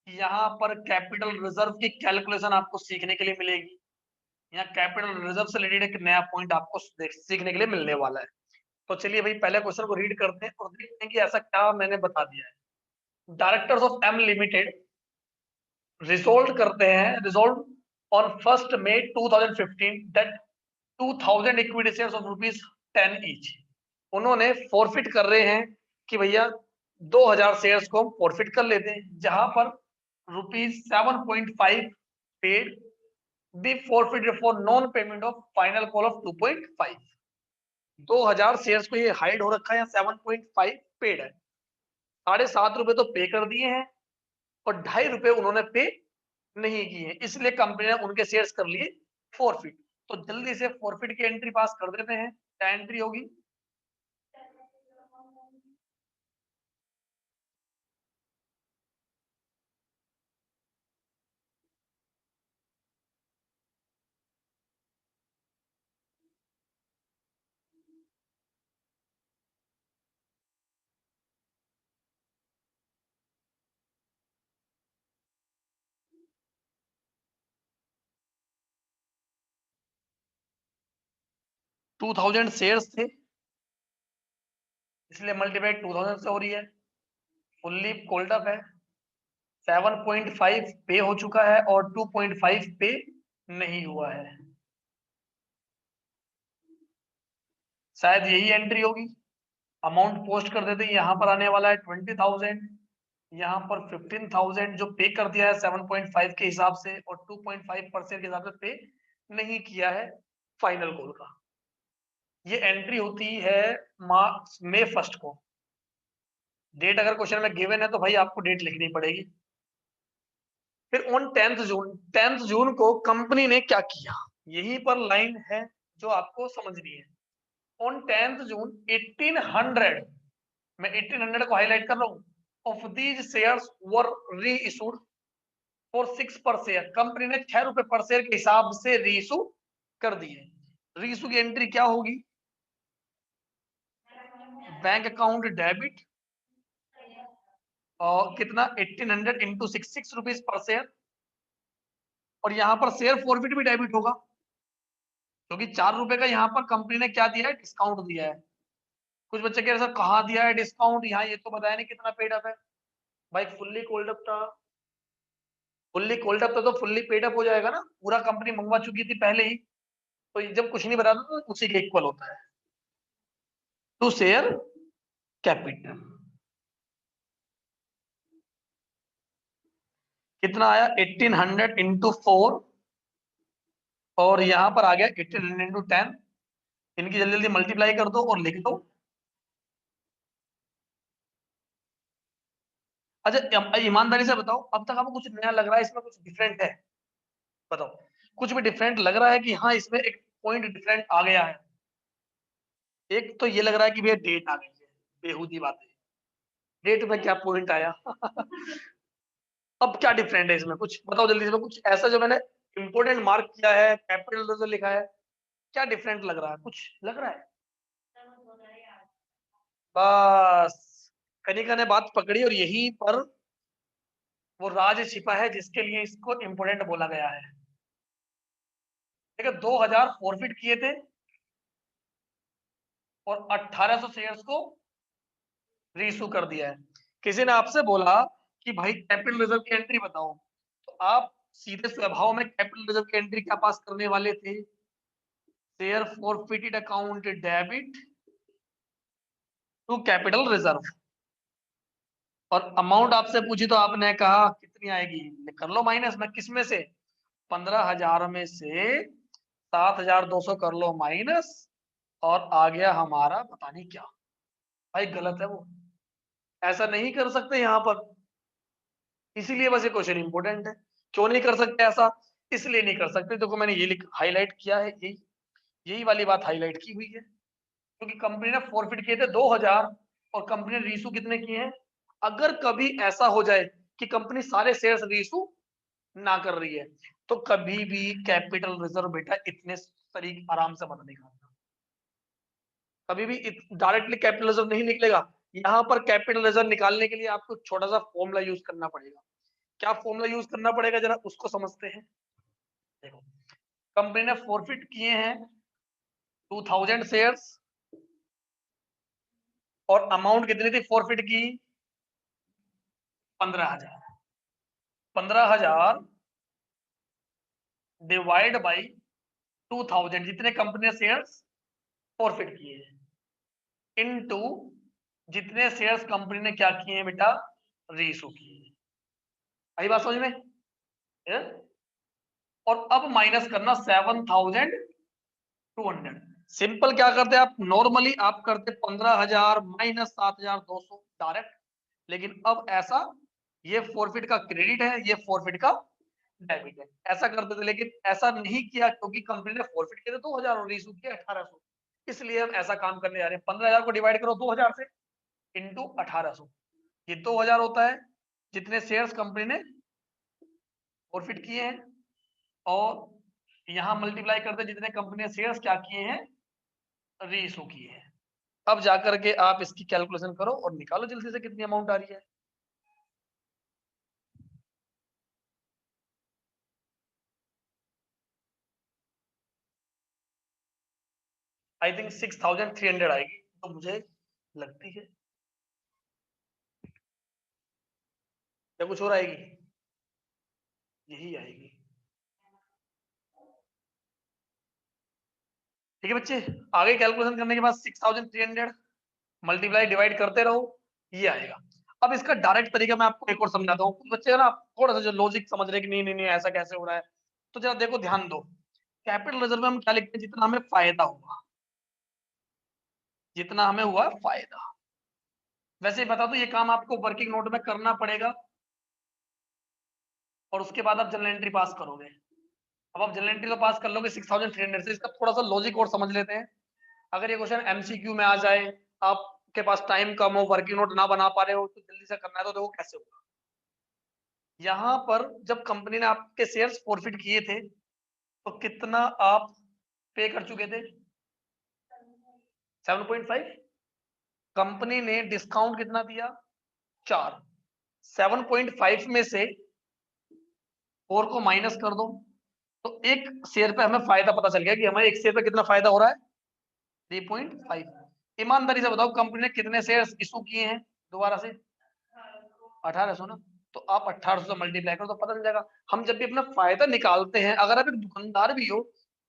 Speaker 1: यहाँ पर कैपिटल रिजर्व की कैलकुलेशन आपको सीखने के लिए मिलेगी। यहाँ कैपिटल रिजर्व से रिलेटेड एक नया पॉइंट आपको सीखने के लिए मिलने वाला है। तो चलिए भाई, पहले क्वेश्चन को रीड करते हैं और देखते हैं कि ऐसा क्या मैंने बता दिया है। Directors of M limited resolve on 1 May 2015 that 2000 equity shares of ₹10 each. उन्होंने फॉरफिट कर रहे हैं कि भैया 2000 शेयर्स को हम फॉरफिट कर लेते हैं, जहां पर ₹7.5 paid B forfeited for non payment of final call of 2.5। 2000 shares को ये हाइड हो रखा है, 7.5 पेड है। ₹7.5 तो पे कर दिए हैं और ₹2.5 उन्होंने पे नहीं किए हैं, इसलिए कंपनी ने उनके शेयर्स कर लिए फॉरफिट। तो जल्दी से फॉरफिट की एंट्री पास कर देते हैं। क्या एंट्री होगी, 2000 शेयर्स थे इसलिए मल्टीप्लाई 2000 से हो रही है। फुल्ली कोल्ड अप है, 7.5 पे हो चुका है और 2.5 पे नहीं हुआ है। शायद यही एंट्री होगी। अमाउंट पोस्ट कर देते हैं, यहाँ पर आने वाला है 20,000, यहाँ पर 15,000 जो पे कर दिया है 7.5 के हिसाब से, और 2.5% के हिसाब से पे नहीं किया है फाइनल कॉल का। ये एंट्री होती है मार्च मई 1 को। डेट अगर क्वेश्चन में गिवन है तो भाई आपको डेट लिखनी पड़ेगी। फिर ऑन 10th जून को कंपनी ने क्या किया, यहीं पर लाइन है जो आपको समझनी है। ऑन 10th जून 1800, मैं 1800 को हाईलाइट कर रहा हूँ, of these shares were reissued for 6 पर शेयर। कंपनी ने 6 रुपए पर शेयर के हिसाब से री इशू कर दिए। री इशू की एंट्री क्या होगी, बैंक अकाउंट डेबिट और कितना 1800 इंटू 6 रुपीज पर शेयर, और यहाँ पर शेयर फॉरफिट भी डेबिट होगा क्योंकि 4 रुपए का यहाँ पर कंपनी ने क्या दिया है, डिस्काउंट दिया है। कुछ बच्चे कह रहे सर कहाँ दिया है डिस्काउंट, यहाँ ये तो बताया नहीं कितना पेड अप है। भाई फुल्ली कोल्ड अप था, फुल्ली कोल्ड अप था तो फुल्ली पेड अप हो जाएगा ना, पूरा कंपनी मंगवा चुकी थी पहले ही, तो जब कुछ नहीं बताता तो उसी के इक्वल होता है। टू शेयर कैपिटल कितना आया 1800 इंटू 4, और यहां पर आ गया 1800 इंटू 10। इनकी जल्दी जल्दी मल्टीप्लाई कर दो और लिख दो। अच्छा ईमानदारी से बताओ, अब तक आपको कुछ नया लग रहा है, इसमें कुछ डिफरेंट है, बताओ कुछ भी डिफरेंट लग रहा है कि हाँ इसमें एक पॉइंट डिफरेंट आ गया है। एक तो ये लग रहा है कि भैया डेट आ गई है, बेहूदी बात है, डेट में क्या पॉइंट आया अब क्या डिफरेंट है इसमें, कुछ बताओ जल्दी से, कुछ ऐसा जो मैंने इंपोर्टेंट मार्क किया है, कैपिटल से लिखा है, क्या डिफरेंट लग रहा है, कुछ लग रहा है? बस कनिका ने बात पकड़ी, और यहीं पर वो राज छिपा है जिसके लिए इसको इंपोर्टेंट बोला गया है। देखो 2000 फॉरफिट किए थे और 1800 शेयर्स को रीइशू कर दिया है। किसी ने आपसे बोला कि भाई कैपिटल रिजर्व की एंट्री बताओ, तो आप सीधे स्वभाव में कैपिटल रिजर्व की एंट्री क्या पास करने वाले थे, share forfeited account debit to capital reserve, और अमाउंट आपसे पूछी तो आपने कहा कितनी आएगी, कर लो माइनस में, किस में से, 15,000 में से 7,200 कर लो माइनस, और आ गया हमारा पता नहीं क्या। भाई गलत है वो, ऐसा नहीं कर सकते यहाँ पर, इसीलिए बस ये क्वेश्चन इंपोर्टेंट है। क्यों नहीं कर सकते ऐसा, इसलिए नहीं कर सकते, देखो मैंने ये हाईलाइट किया है, यही यही वाली बात हाईलाइट की हुई है, क्योंकि कंपनी ने फॉरफिट किए थे 2000 और कंपनी ने रीइशू कितने किए हैं। अगर कभी ऐसा हो जाए कि कंपनी सारे शेयर्स रीइशू ना कर रही है, तो कभी भी कैपिटल रिजर्व बेटा इतने तरीके आराम से मत निकालना, कभी भी डायरेक्टली कैपिटल रिजर्व नहीं निकलेगा। यहाँ पर कैपिटल रिजर्व निकालने के लिए आपको छोटा सा फॉर्मूला यूज करना पड़ेगा। क्या फॉर्मूला यूज करना पड़ेगा जरा उसको समझते हैं। देखो कंपनी ने फॉरफिट किए हैं 2000 शेयर्स, और अमाउंट कितनी थी फॉरफिट की, 15,000। 15,000 डिवाइड बाई 2000, जितने कंपनी ने शेयर्स फॉरफिट किए हैं, इनटू जितने शेयर्स कंपनी ने क्या किए हैं बेटा, रीइशू किए हैं। आई बात समझ में? और अब माइनस करना 7,200। सिंपल क्या करते आप, नॉर्मली आप करते 15,000 माइनस 7,200 डायरेक्ट, लेकिन अब ऐसा, ये फॉरफिट का क्रेडिट है, ये फॉरफिट का डेबिट है, ऐसा करते थे, लेकिन ऐसा नहीं किया क्योंकि कंपनी ने फॉरफिट किया 2000 और रीइशू किया 1800, इसलिए हम ऐसा काम करने जा रहे हैं। 15,000 को डिवाइड करो 2000 से इंटू 1800, ये 2000 होता है जितने शेयर्स कंपनी ने फॉरफिट किए हैं, और यहाँ मल्टीप्लाई करते जितने कंपनी ने शेयर्स क्या किए हैं, रीइशू किए हैं। अब जाकर के आप इसकी कैलकुलेशन करो और निकालो जल्दी से कितनी अमाउंट आ रही है। आई थिंक 6,300 आएगी, तो मुझे लगती है, या कुछ और आएगी, यही आएगी। ठीक है बच्चे, आगे कैलकुलेशन करने के बाद 6,300 मल्टीप्लाई डिवाइड करते रहो, ये आएगा। अब इसका डायरेक्ट तरीका मैं आपको एक और समझाता हूँ, कुछ बच्चे ना थोड़ा सा जो लॉजिक समझ रहे कि नहीं नहीं नहीं ऐसा कैसे हो रहा है, तो जरा देखो ध्यान दो। कैपिटल रिजर्व में हम क्या लिखते हैं, जितना हमें फायदा हुआ, जितना हमें हुआ फायदा। वैसे बता दो ये काम आपको वर्किंग नोट में करना पड़ेगा, और उसके बाद आप जर्नल एंट्री पास करोगे। अब आप जर्नल एंट्री तो पास कर लोगे 6300 से। इसका थोड़ा सा लॉजिक और समझ लेते हैं। अगर ये क्वेश्चन एमसीक्यू में आ जाए, आपके पास टाइम कम हो, वर्किंग नोट ना बना पा रहे हो, तो जल्दी से करना है, तो देखो कैसे होगा। यहाँ पर जब कंपनी ने आपके शेयर्स फॉरफिट किए थे तो कितना आप पे कर चुके थे? 7.5। कंपनी ने डिस्काउंट कितना दिया? 4। 7.5 में से 4 को माइनस कर दो, तो एक शेयर पे हमें फायदा पता चल गया कि हमें एक शेयर पे कितना फायदा हो रहा है, 3.5। ईमानदारी से बताओ कंपनी ने कितने शेयर्स इशू किए हैं दोबारा से? 1800 ना। तो आप 1800 से मल्टीप्लाई करो तो पता चल जाएगा। हम जब भी अपना फायदा निकालते हैं, अगर आप एक दुकानदार भी हो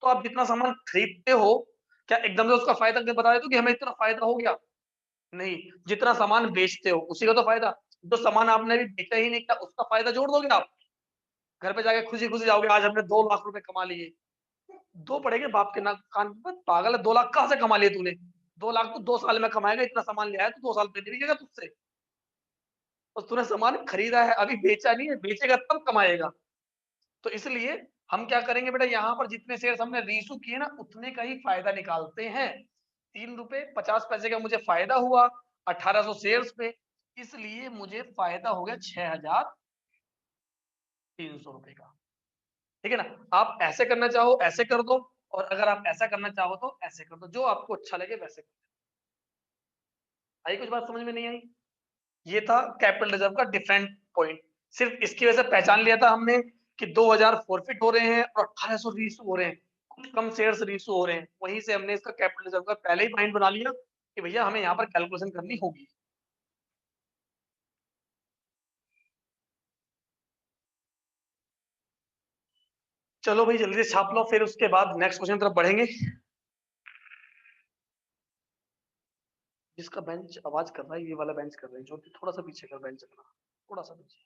Speaker 1: तो आप जितना सामान खरीदते हो, क्या एकदम से उसका फायदा बता देते हो कि हमें इतना फायदा हो गया? नहीं, जितना सामान बेचते हो उसी का तो फायदा। जो सामान आपने अभी बेचा ही नहीं किया उसका फायदा जोड़ दोगे आप। घर पे जाके खुशी खुशी जाओगे, आज हमने 2 लाख रुपए कमा लिए। दो पड़ेगे बाप के नाक कान पर, पागल है, 2 लाख कहाँ से कमा लिए तूने? 2 लाख तो 2 साल में कमाएगा, इतना सामान ले आया तो 2 साल पहले बिकेगा तुझसे। और तूने सामान खरीदा है, अभी बेचा नहीं है, बेचेगा तब कमाएगा। तो इसलिए हम क्या करेंगे बेटा, यहाँ पर जितने शेयर्स हमने रीइश्यू किए ना उतने का ही फायदा निकालते हैं। 3 रुपए 50 पैसे का मुझे फायदा हुआ 1800 शेयर्स पे, इसलिए मुझे फायदा हो गया 6300 रुपए का। ठीक है ना। आप ऐसे करना चाहो ऐसे कर दो, और अगर आप ऐसा करना चाहो तो ऐसे कर दो, जो आपको अच्छा लगे वैसे कर दो। आई कुछ बात समझ में नहीं आई? ये था कैपिटल रिजर्व का डिफरेंट पॉइंट। सिर्फ इसकी वजह से पहचान लिया था हमने कि 2000 फॉरफिट हो रहे हैं और 1800 रीइश्यू हो रहे हैं, कुछ कम शेयर्स रीइश्यू हो रहे हैं। वहीं से हमने इसका कैपिटल रिजर्व का पहले ही पॉइंट बना लिया कि भैया हमें यहाँ पर कैलकुलेशन करनी होगी। चलो भाई जल्दी से छाप लो, फिर उसके बाद नेक्स्ट क्वेश्चन तरफ बढ़ेंगे। जिसका बेंच आवाज कर रहा है, ये वाला बेंच कर रहे हैं, जो कि थोड़ा सा पीछे कर बेंच अपना, थोड़ा सा पीछे।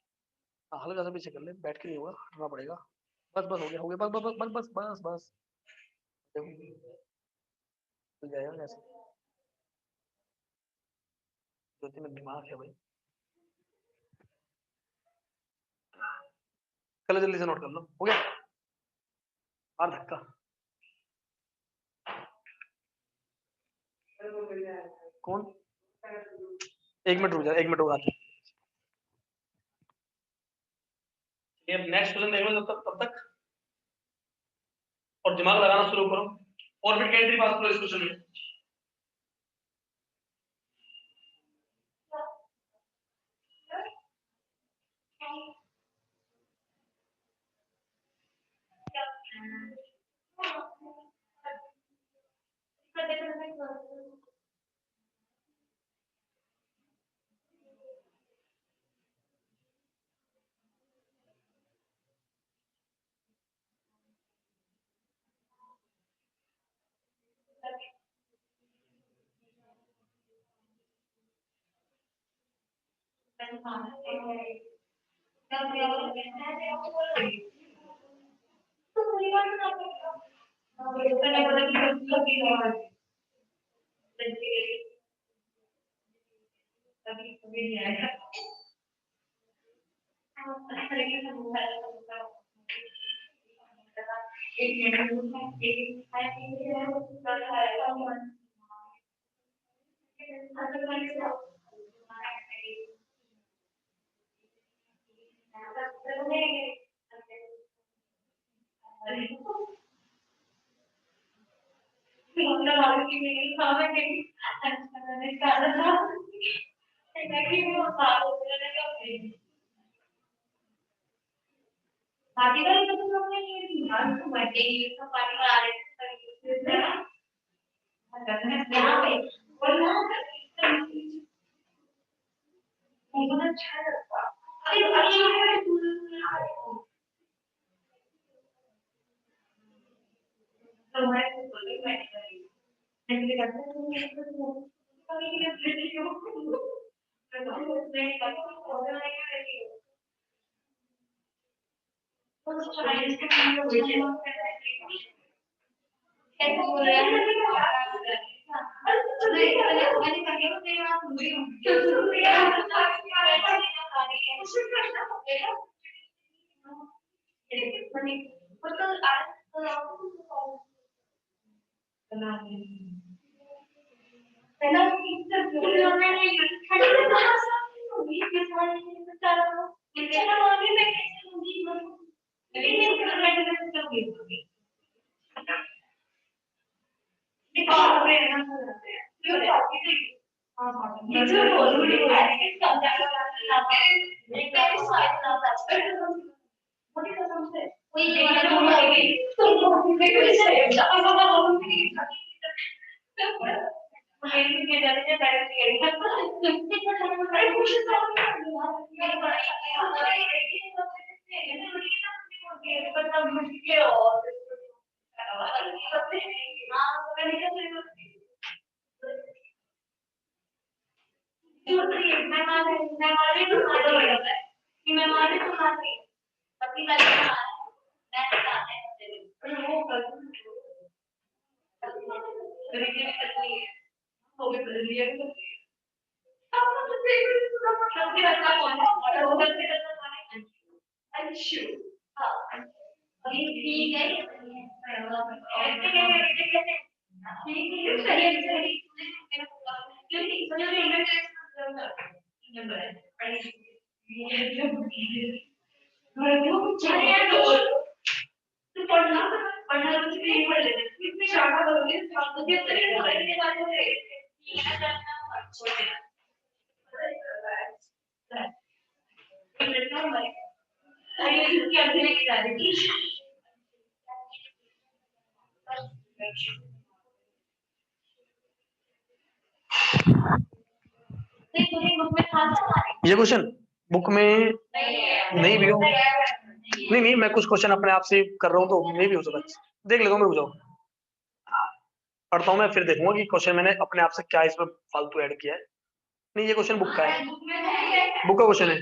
Speaker 1: हाँ, हल्का सा पीछे कर ले, बैठ के नहीं होगा, हटना पड़ेगा। बस बस हो गया, हो गया, बस बस बस बस बस बस। देखो मिल जाएगा कैसे, ज्योति में दिमाग है भाई। चलो जल्दी से नोट कर लो, हो गया। मार धक्का। कौन? 1 मिनट रुक जा, 1 मिनट रुक आते। नेक्स्ट क्वेश्चन देख लो तब तक, और दिमाग लगाना शुरू करो। ऑर्बिट की एंट्री पास करो इस क्वेश्चन में। ये क्वेश्चन बुक में नहीं भी हो, नहीं मैं कुछ क्वेश्चन अपने आप से कर रहा हूँ तो नहीं भी हो सकता, देख लेता हूँ मैं, रुक जाओ पढ़ता हूँ मैं, फिर देखूंगा कि क्वेश्चन मैंने अपने आप से क्या इसमें फालतू ऐड किया है। नहीं ये क्वेश्चन बुक का है, बुक का क्वेश्चन है।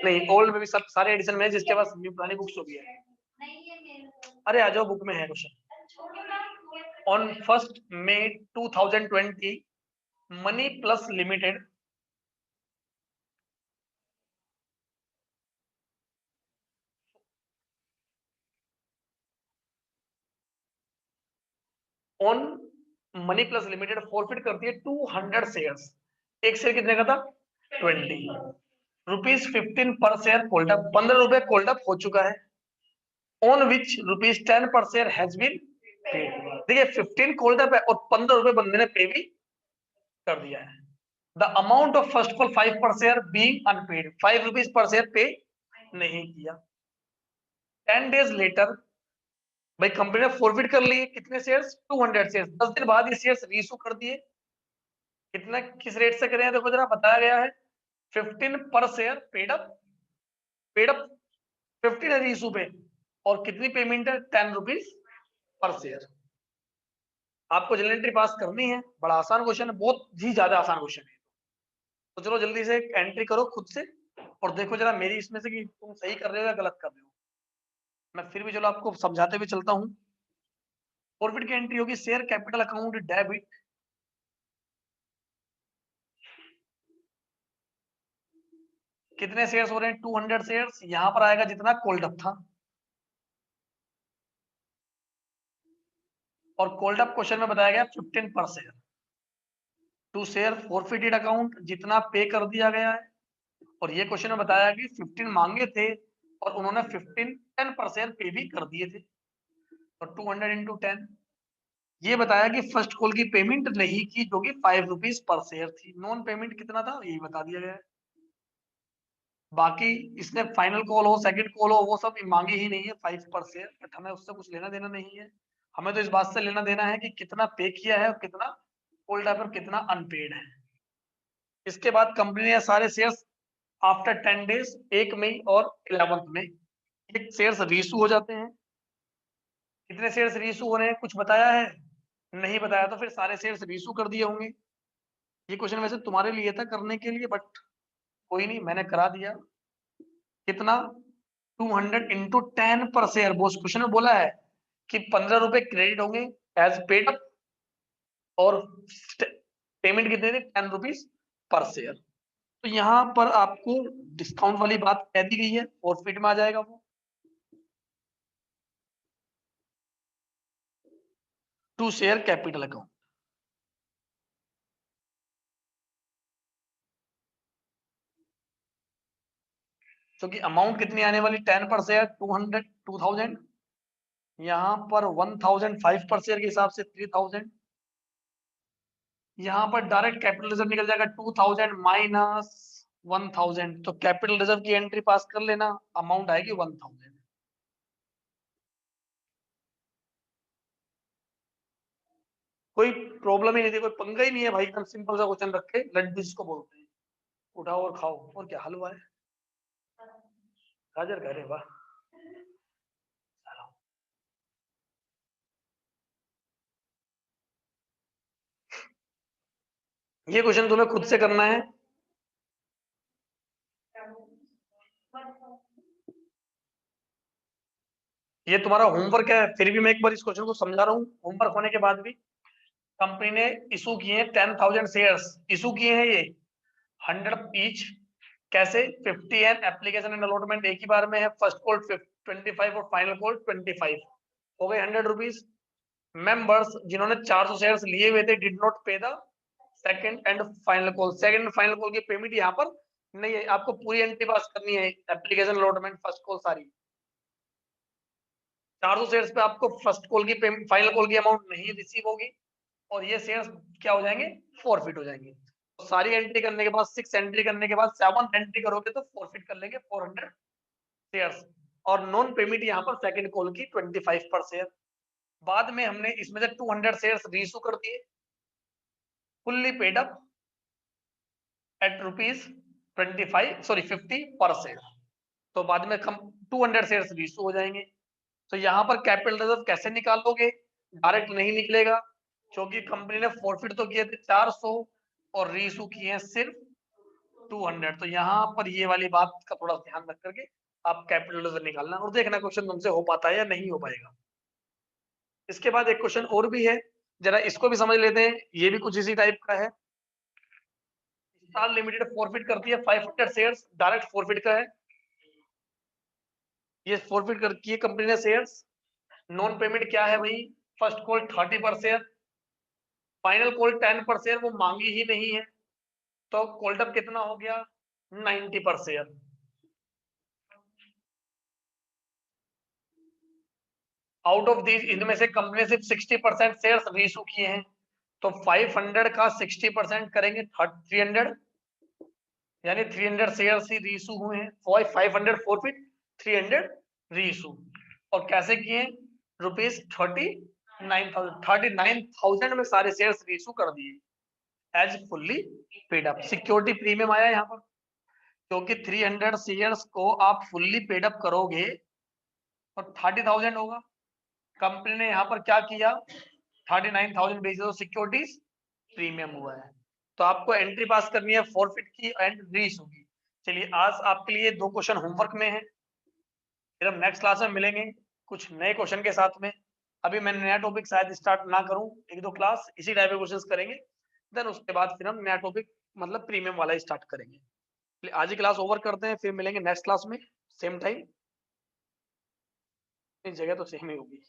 Speaker 1: नहीं ओल्ड में भी सब सारे एडिशन में है, जिसके पास पुरानी बुक्स होगी है। अरे आ जाओ, बुक में है question. On 1 May 2020 money plus limited on money plus limited forfeit करती है 200 शेयर्स। एक शेयर कितने का था? 20 रुपीज 15 पर शेयर कोल्ड अप, 15 रुपए कोल्ड अप हो चुका है। ऑन विच रुपीज 10 पर शेयर हैज बीन पेड। देखिए 15 कोल्ड अप है और 15 रुपए बंदे ने पे भी कर दिया है। The amount of first call 5 पर शेयर बीइंग अनपेड, 5 रुपीज पर शेयर पे नहीं किया। 10 डेज लेटर भाई कंपनी ने फॉरवर्ड कर लिए कितने शेयर्स? 200 शेयर्स। 10 दिन बाद ये शेयर्स रीइशू कर दिए। कितना, किस रेट से करें देखो जरा, बताया गया है 15 पर शेयर पेड अप 15 है रीइशू पे, और कितनी पेमेंट है? 10 रुपीज पर शेयर। आपको जनरल एंट्री पास करनी है, बड़ा आसान क्वेश्चन है, बहुत ही ज्यादा आसान क्वेश्चन है। तो चलो जल्दी से एंट्री करो खुद से और देखो जरा मेरी इसमें से कि तुम सही कर रहे हो या गलत कर रहे हो। मैं फिर भी चलो आपको समझाते हुए चलता हूँ। फॉरवर्ड की एंट्री होगी शेयर कैपिटल अकाउंट डेबिट, कितने शेयर्स हो रहे हैं? 200 शेयर्स। यहां पर आएगा जितना कोल्ड अप था, और कोल्ड अप क्वेश्चन में बताया गया 15 पर share to share forfeited account, जितना पे कर दिया गया है। और ये क्वेश्चन में बताया कि 15 मांगे थे और उन्होंने 10 पर शेयर पे भी कर दिए थे। और 200 इंटू 10, ये बताया कि फर्स्ट कॉल की पेमेंट नहीं की जो कि 5 रुपीज पर शेयर थी। नॉन पेमेंट कितना था यही बता दिया गया है। बाकी इसने फाइनल कॉल हो सेकंड कॉल हो वो सब मांगी ही नहीं है 5 पर शेयर, बट हमें उससे कुछ लेना देना नहीं है। हमें तो इस बात से लेना देना है कि कितना पे किया है और कितना होल्ड है और कितना अनपेड है। इसके बाद कंपनी ने सारे शेयर्स आफ्टर 10 डेज 1 मई और 11 में एक शेयर्स रीइशू हो जाते हैं। कितने शेयर्स रीइशू हो रहे हैं कुछ बताया है? नहीं बताया, तो फिर सारे शेयर्स रीइशू कर दिए होंगे। ये क्वेश्चन वैसे तुम्हारे लिए था करने के लिए, बट कोई नहीं मैंने करा दिया। कितना? 200 इंटू 10 पर शेयर। बोस क्वेश्चन में बोला है कि 15 रुपए क्रेडिट होंगे एज पेड अप, और पेमेंट कितने थे? 10 रुपीज पर शेयर। तो यहाँ पर आपको डिस्काउंट वाली बात कह दी गई है, फॉरफिट में आ जाएगा वो। टू शेयर कैपिटल अकाउंट, तो कि अमाउंट कितनी आने वाली 10 पर शेयर 2000, यहाँ पर 1000 5 पर शेयर के हिसाब से 3000, यहाँ पर डायरेक्ट कैपिटल रिजर्व निकल जाएगा 2000 माइनस 1000, तो कैपिटल रिजर्व की एंट्री पास कर लेना, अमाउंट आएगी 1000। कोई प्रॉब्लम ही नहीं थी, कोई पंगा ही नहीं है भाई, एकदम सिंपल सा क्वेश्चन रख के लड्डू जिसको बोलते हैं, उठाओ और खाओ, और क्या हलवा है, गाजर का, अरे वाह। ये क्वेश्चन तुम्हें खुद से करना है। ये तुम्हारा होमवर्क है, फिर भी मैं एक बार इस क्वेश्चन को समझा रहा हूँ, होमवर्क होने के बाद भी। कंपनी ने इशू किए हैं 10,000 शेयर्स, इशू किए हैं ये 100 ईच। कैसे? 50 एंड एप्लीकेशन एंड अलॉटमेंट एक ही बार में है, फर्स्ट कॉल 25 और फाइनल कॉल 25, हो गए 100 रुपीज। मेंबर्स जिन्होंने 400 शेयर्स लिए हुए थे डिड नॉट पे the second and final call, second and final call की पेमेंट यहाँ पर नहीं है, आपको पूरी एंट्री पास करनी है, एप्लीकेशन अलॉटमेंट फर्स्ट कॉल सारी। 400 शेयर्स पे आपको फर्स्ट कॉल की पेमेंट, फाइनल कॉल की अमाउंट नहीं रिसीव होगी, और ये शेयर्स क्या हो जाएंगे? फॉरफिट हो जाएंगे। तो सारी एंट्री करने के बाद 6 एंट्री करने के बाद 7 एंट्री करोगे तो फॉरफिट कर लेंगे 400 शेयर्स, और नॉन पेमेंट यहाँ पर सेकंड कॉल की 25 पर शेयर। बाद में हमने इसमें से 200 शेयर्स रीइशू कर दिए, फुल्ली पेड अप एट ₹50 पर शेयर, तो बाद में कम 200 शेयर्स रीइशू हो जाएंगे। तो यहाँ पर कैपिटल रिजर्व कैसे निकालोगे? डायरेक्ट नहीं निकलेगा, क्योंकि कंपनी ने फॉरफिट तो किए थे 400 और रीइशू किए हैं सिर्फ 200, तो यहाँ पर ये वाली बात का थोड़ा ध्यान रख करके आप कैपिटल रिजर्व निकालना, और देखना क्वेश्चन तुमसे हो पाता है या नहीं हो पाएगा। इसके बाद एक क्वेश्चन और भी है, जरा इसको भी समझ लेते हैं, ये भी कुछ इसी टाइप का है। स्टार लिमिटेड फॉरफिट करती है 500 शेयर्स, डायरेक्ट फॉरफिट का है, ये फॉरफिट कर की कंपनी ने शेयर्स। नॉन पेमेंट क्या है भाई? फर्स्ट कॉल 30 पर शेयर, फाइनल कॉल 10 पर शेयर, वो मांगी ही नहीं है, तो कॉल्डअप कितना हो गया? 90 पर शेयर। आउट ऑफ दीज, इनमें से कंपनी सिर्फ 60% शेयर्स रीइशू किए हैं, तो 500 का 60% करेंगे 300, यानी 300 शेयर्स ही रीइशू हुए हैं, 500 फॉरफिट, 300 रीइशू। और कैसे किए? ₹39,000 में सारे शेयर्स रीइशू कर दिए as fully paid up. Security premium आया यहाँ पर, क्योंकि 300 शेयर्स को आप फुल्ली पेड अप करोगे और 30,000 होगा। कंपनी ने यहाँ पर क्या किया? 39,000 बेचे, तो सिक्योरिटीज प्रीमियम हुआ है। तो आपको एंट्री पास करनी है फॉरफिट की एंड रीइशू की। चलिए, आज आपके लिए 2 क्वेश्चन होमवर्क में है, फिर हम नेक्स्ट क्लास में मिलेंगे कुछ नए क्वेश्चन के साथ में। अभी मैं नया टॉपिक शायद स्टार्ट ना करूं, 1-2 क्लास इसी टाइप के क्वेश्चंस करेंगे, देन उसके बाद फिर हम नया टॉपिक मतलब प्रीमियम वाला स्टार्ट करेंगे। आज ही क्लास ओवर करते हैं, फिर मिलेंगे नेक्स्ट क्लास में सेम टाइम, जगह तो सेम ही होगी।